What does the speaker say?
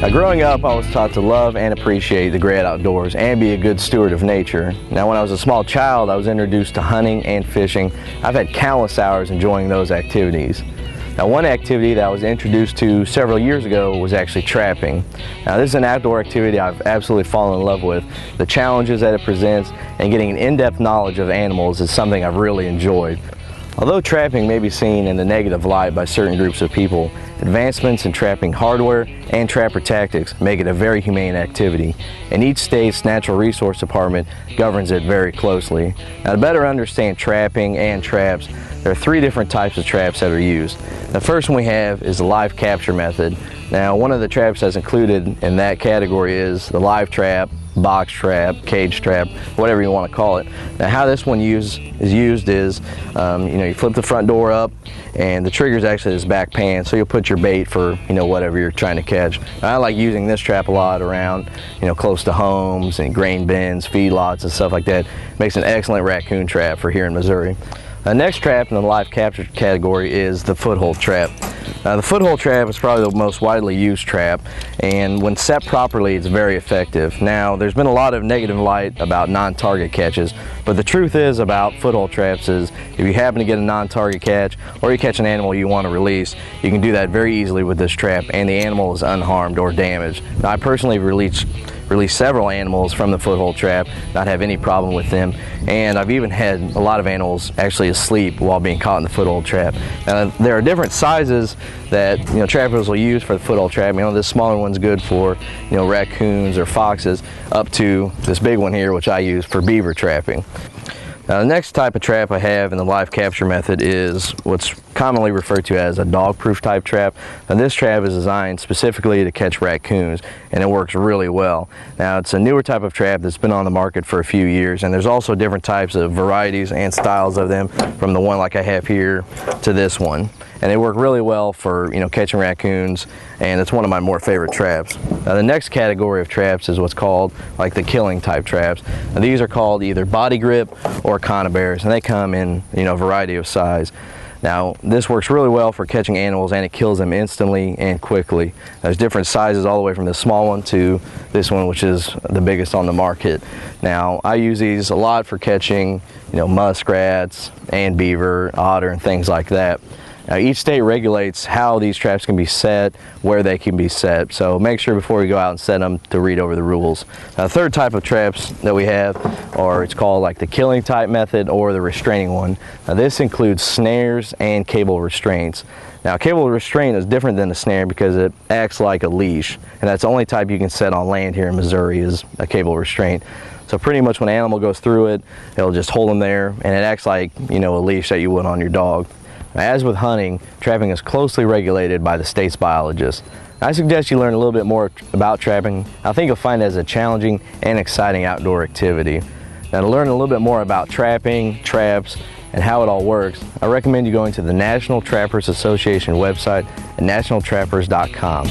Now, growing up, I was taught to love and appreciate the great outdoors and be a good steward of nature. Now, when I was a small child, I was introduced to hunting and fishing. I've had countless hours enjoying those activities. Now, one activity that I was introduced to several years ago was actually trapping. Now, this is an outdoor activity I've absolutely fallen in love with. The challenges that it presents and getting an in-depth knowledge of animals is something I've really enjoyed. Although trapping may be seen in a negative light by certain groups of people, advancements in trapping hardware and trapper tactics make it a very humane activity, and each state's Natural Resource Department governs it very closely. Now, to better understand trapping and traps, there are three different types of traps that are used. The first one we have is the live capture method. Now, one of the traps that's included in that category is the live trap, box trap, cage trap, whatever you want to call it. Now, how this one is used is, you flip the front door up, and the trigger is actually this back pan, so you'll put your bait for, whatever you're trying to catch. Now, I like using this trap a lot around, close to homes and grain bins, feedlots, and stuff like that. Makes an excellent raccoon trap for here in Missouri. The next trap in the live capture category is the foothold trap. Now, the foothold trap is probably the most widely used trap, and when set properly, it's very effective. Now, there's been a lot of negative light about non-target catches, but the truth is about foothold traps is if you happen to get a non-target catch or you catch an animal you want to release, you can do that very easily with this trap, and the animal is unharmed or damaged. Now, I personally released several animals from the foothold trap, not have any problem with them, and I've even had a lot of animals actually asleep while being caught in the foothold trap. There are different sizes that trappers will use for the foothold trap. This smaller one's good for raccoons or foxes, up to this big one here, which I use for beaver trapping. Now, the next type of trap I have in the live capture method is what's commonly referred to as a dog-proof type trap. Now, this trap is designed specifically to catch raccoons, and it works really well. Now, it's a newer type of trap that's been on the market for a few years, and there's also different types of varieties and styles of them, from the one like I have here to this one. And they work really well for catching raccoons, and it's one of my more favorite traps. Now, the next category of traps is what's called like the killing type traps. Now, these are called either body grip or conibears, and they come in a variety of size. Now, this works really well for catching animals, and it kills them instantly and quickly. There's different sizes all the way from this small one to this one, which is the biggest on the market. Now, I use these a lot for catching muskrats and beaver, otter, and things like that. Now, each state regulates how these traps can be set, where they can be set, so make sure before you go out and set them to read over the rules. Now, the third type of traps that we have it's called like the killing type method or the restraining one. Now, this includes snares and cable restraints. Now, cable restraint is different than a snare because it acts like a leash, and that's the only type you can set on land here in Missouri is a cable restraint. So pretty much when an animal goes through it, it'll just hold them there, and it acts like a leash that you would on your dog. As with hunting, trapping is closely regulated by the state's biologists. I suggest you learn a little bit more about trapping. I think you'll find it as a challenging and exciting outdoor activity. Now, to learn a little bit more about trapping, traps, and how it all works, I recommend you going to the National Trappers Association website at nationaltrappers.com.